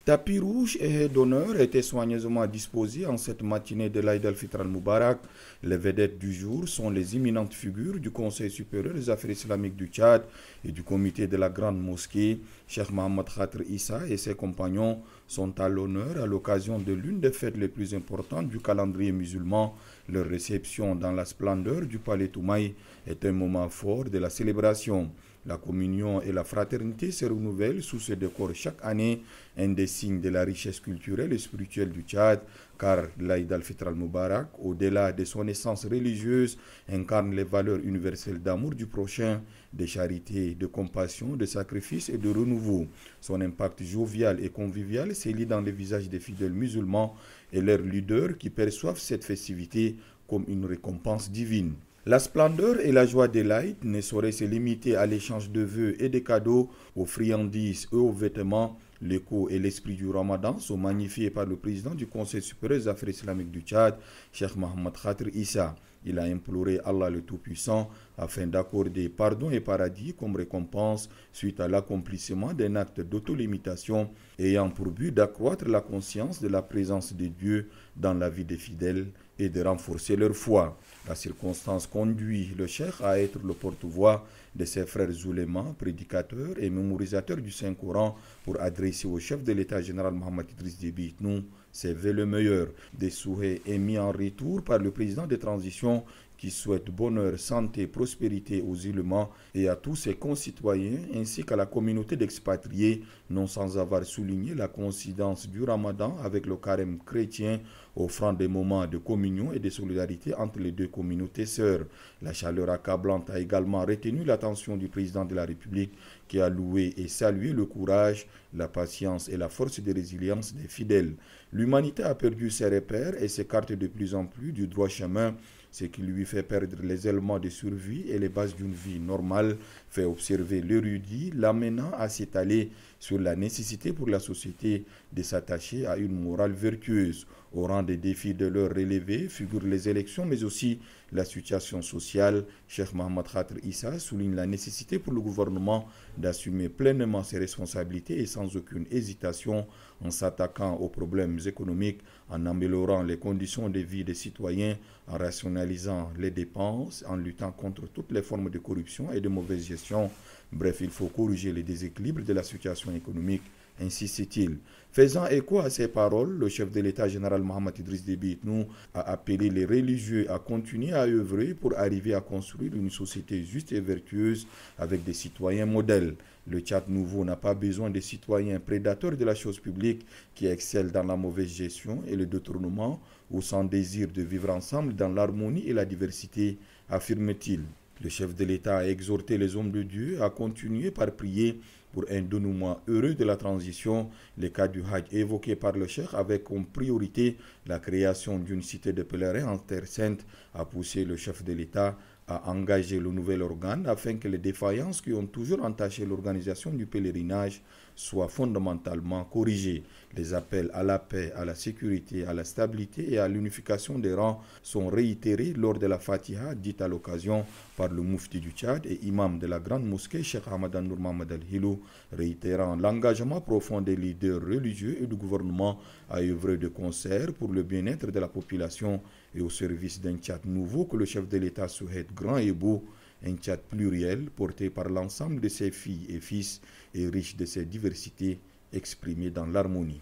Tapis rouge et haies d'honneur étaient soigneusement disposés en cette matinée de l'Aïd al-Fitr al-Mubarak. Les vedettes du jour sont les imminentes figures du Conseil supérieur des affaires islamiques du Tchad et du comité de la Grande Mosquée. Cheikh Mohamed Khatr Issa et ses compagnons sont à l'honneur à l'occasion de l'une des fêtes les plus importantes du calendrier musulman. Leur réception dans la splendeur du palais Toumaï est un moment fort de la célébration. La communion et la fraternité se renouvellent sous ce décor chaque année, un des signes de la richesse culturelle et spirituelle du Tchad, car l'Aïd al-Fitr al-Mubarak, au-delà de son essence religieuse, incarne les valeurs universelles d'amour du prochain, de charité, de compassion, de sacrifice et de renouveau. Son impact jovial et convivial s'élit dans les visages des fidèles musulmans et leurs leaders qui perçoivent cette festivité comme une récompense divine. La splendeur et la joie de l'Aïd ne sauraient se limiter à l'échange de vœux et de cadeaux, aux friandises et aux vêtements. L'écho et l'esprit du Ramadan sont magnifiés par le président du Conseil supérieur des affaires islamiques du Tchad, Cheikh Mohamed Khatr Issa. Il a imploré Allah le Tout-Puissant afin d'accorder pardon et paradis comme récompense suite à l'accomplissement d'un acte d'autolimitation ayant pour but d'accroître la conscience de la présence de Dieu dans la vie des fidèles et de renforcer leur foi. La circonstance conduit le cheikh à être le porte-voix de ses frères oulémas, prédicateurs et mémorisateurs du Saint-Coran pour adresser au chef de l'État général Mohamed Idriss Déby Itnou ses vœux le meilleur. Des souhaits émis en retour par le président de transition qui souhaite bonheur, santé, prospérité aux ulémas et à tous ses concitoyens ainsi qu'à la communauté d'expatriés, non sans avoir souligné la coïncidence du Ramadan avec le carême chrétien, offrant des moments de communion et de solidarité entre les deux communautés sœurs. La chaleur accablante a également retenu l'attention du président de la République qui a loué et salué le courage, la patience et la force de résilience des fidèles. L'humanité a perdu ses repères et s'écarte de plus en plus du droit chemin, ce qui lui fait perdre les éléments de survie et les bases d'une vie normale, fait observer l'érudit, l'amenant à s'étaler sur la nécessité pour la société de s'attacher à une morale vertueuse. Au rang des défis de leur relever figurent les élections, mais aussi la situation sociale. Cheikh Mohamed Khatr Issa souligne la nécessité pour le gouvernement d'assumer pleinement ses responsabilités et sans aucune hésitation en s'attaquant aux problèmes économiques, en améliorant les conditions de vie des citoyens, en rationalisant les dépenses, en luttant contre toutes les formes de corruption et de mauvaise gestion. Bref, il faut corriger les déséquilibres de la situation économique, insiste-t-il. Faisant écho à ces paroles, le chef de l'État général Mohamed Idriss Déby Itnou a appelé les religieux à continuer à œuvrer pour arriver à construire une société juste et vertueuse avec des citoyens modèles. Le Tchad nouveau n'a pas besoin de citoyens prédateurs de la chose publique qui excellent dans la mauvaise gestion et le détournement ou sans désir de vivre ensemble dans l'harmonie et la diversité, affirme-t-il. Le chef de l'État a exhorté les hommes de Dieu à continuer par prier pour un dénouement heureux de la transition. Le cas du Hajj évoqué par le cheikh avec comme priorité la création d'une cité de pèlerins en Terre Sainte a poussé le chef de l'État à engager le nouvel organe afin que les défaillances qui ont toujours entaché l'organisation du pèlerinage soient fondamentalement corrigées. Les appels à la paix, à la sécurité, à la stabilité et à l'unification des rangs sont réitérés lors de la Fatiha dite à l'occasion par le Moufti du Tchad et imam de la grande mosquée Cheikh Hamadan Nour Mohamed Al-Hilou, réitérant l'engagement profond des leaders religieux et du gouvernement à œuvrer de concert pour le bien-être de la population et au service d'un Tchad nouveau que le chef de l'État souhaite grand et beau, un Tchad pluriel porté par l'ensemble de ses filles et fils et riche de ses diversités exprimées dans l'harmonie.